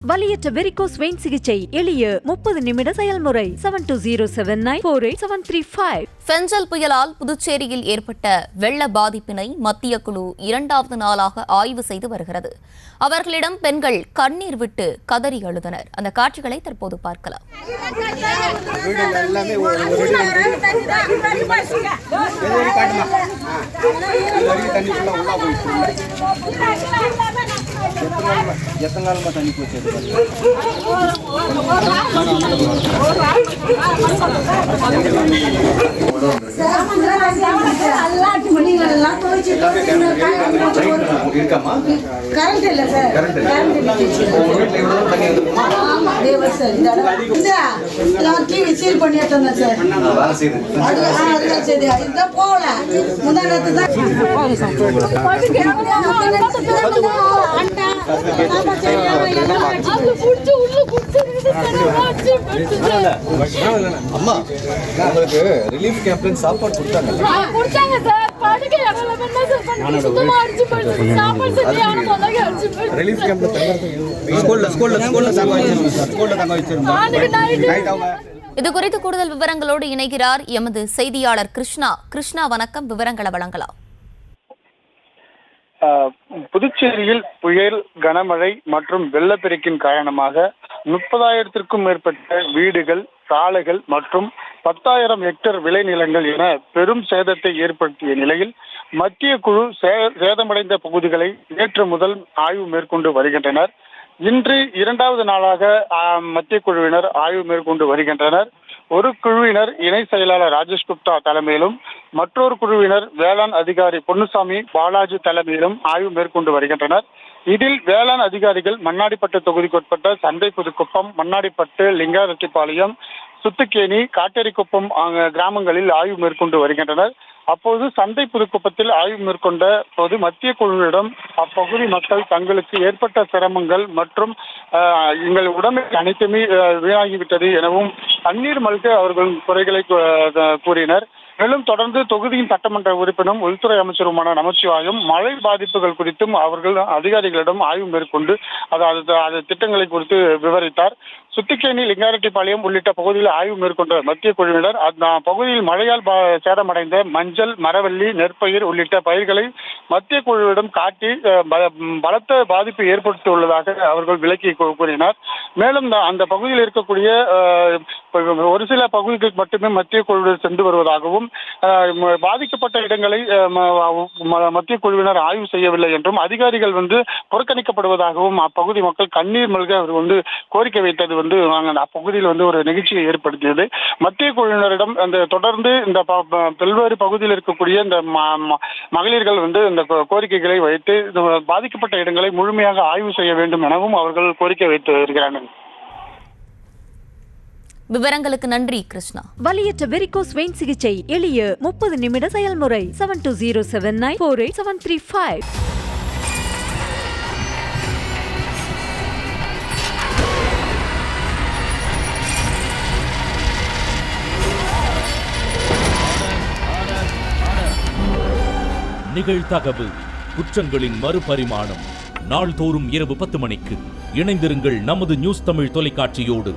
வலியற்ற varicose vein சிகிச்சை எளிய 30 நிமிட செயல்முறை 7209487335. ஃபெஞ்சல் புயலால் புதுச்சேரியில் ஏற்பட்ட வெள்ள பாதிப்பினை மத்திய குழு 2வது நாளாக ஆய்வு செய்து வருகிறது. அவர்களிடம் பெண்கள் கண்ணீர் விட்டு கதறி அழுதனர். அந்த காட்சிகளை தற்போது பார்க்கலாம். எத்தனை நாள் தண்ணி போச்சு? அம்மா, உங்களுக்கு ரிலீஃப் கேம்ப்ல சாப்பாடு கொடுத்தாங்க. ரிலீஃப் கேம்ப்ல இது குறித்து கூடுதல் விவரங்களோடு இணைகிறார் எமது செய்தியாளர் கிருஷ்ணா. கிருஷ்ணா, வணக்கம். விவரங்களை வழங்கலாம். புதுச்சேரியில் புயல், கனமழை மற்றும் வெள்ளப்பெருக்கின் காரணமாக 30,000க்கும் மேற்பட்ட வீடுகள், சாலைகள் மற்றும் 10,000 ஹெக்டேர் விளைநிலங்கள் என பெரும் சேதத்தை ஏற்படுத்திய நிலையில் மத்திய குழு சேதமடைந்த பகுதிகளை நேற்று முதல் ஆய்வு மேற்கொண்டு வருகின்றனர். இன்று 2வது நாளாக மத்திய குழுவினர் ஆய்வு மேற்கொண்டு வருகின்றனர். ஒரு குழுவினர் இணை செயலாளர் ராஜேஷ் குப்தா தலைமையிலும், மற்றொரு குழுவினர் வேளாண் அதிகாரி பொன்னுசாமி பாலாஜி தலைமையிலும் ஆய்வு மேற்கொண்டு வருகின்றனர். இதில் வேளாண் அதிகாரிகள் மண்ணாடிப்பட்டு தொகுதிக்குட்பட்ட சந்தைப்புதுக்குப்பம், மண்ணாடிப்பட்டு, லிங்காரெட்டிப்பாளையம், சுத்துக்கேணி, காட்டேரிக்குப்பம் கிராமங்களில் ஆய்வு மேற்கொண்டு வருகின்றனர். அப்போது சந்தை புதுக்குப்பத்தில் ஆய்வு மேற்கொண்ட போது மத்திய குழுவிடம் அப்பகுதி மக்கள் தங்களுக்கு ஏற்பட்ட சிரமங்கள் மற்றும் எங்கள் உடமை அனைத்துமே வீணாகிவிட்டது எனவும் தண்ணீர் மல்க அவர்கள் குறைகளை கூறினர். மேலும் தொடர்ந்து தொகுதியின் சட்டமன்ற உறுப்பினரும் உள்துறை அமைச்சருமான நமச்சிவாயம் மழை பாதிப்புகள் குறித்தும் அவர்கள் அதிகாரிகளிடம் ஆய்வு மேற்கொண்டு அது திட்டங்களை குறித்து விவரித்தார். சுத்திக்கேணி, லிங்காரெட்டிப்பாளையம் உள்ளிட்ட பகுதியில் ஆய்வு மேற்கொண்ட மத்திய குழுவினர் பகுதியில் மழையால் சேதமடைந்த மஞ்சள், மரவள்ளி, நெற்பயிர் உள்ளிட்ட பயிர்களை மத்திய குழுவிடம் காட்டி பலத்த பாதிப்பு ஏற்படுத்தியுள்ளதாக அவர்கள் விளக்கி கூறினார். மேலும் அந்த பகுதியில் இருக்கக்கூடிய ஒரு சில பகுதிகளுக்கு மட்டுமே மத்திய குழுவினர் சென்று வருவதாகவும், பாதிக்கப்பட்ட இடங்களை மத்திய குழுவினர் ஆய்வு செய்யவில்லை என்றும், அதிகாரிகள் புறக்கணிக்கப்படுவதாகவும் அப்பகுதி மக்கள் கண்ணீர் மல்க அவர் கோரிக்கை வைத்தது அப்பகுதியில் ஒரு நிகழ்ச்சியை ஏற்படுத்தியது. மத்திய குழுவினரிடம் தொடர்ந்து இந்த பல்வேறு பகுதியில் இருக்கக்கூடிய இந்த மகளிர்கள் இந்த கோரிக்கைகளை வைத்து பாதிக்கப்பட்ட இடங்களை முழுமையாக ஆய்வு செய்ய வேண்டும் எனவும் அவர்கள் கோரிக்கை வைத்து வருகிறார்கள். விவரங்களுக்கு நன்றி கிருஷ்ணா. வலியற்ற வெரிகோஸ் வெயின் சிகிச்சை எளிய 30 நிமிட செயல்முறை 7209487335. நிகழ்தகவு குற்றங்களின் மறுபரிமாணம். நாள்தோறும் இரவு 10 மணிக்கு இணைந்திருங்கள் நமது நியூஸ் தமிழ் தொலைக்காட்சியோடு.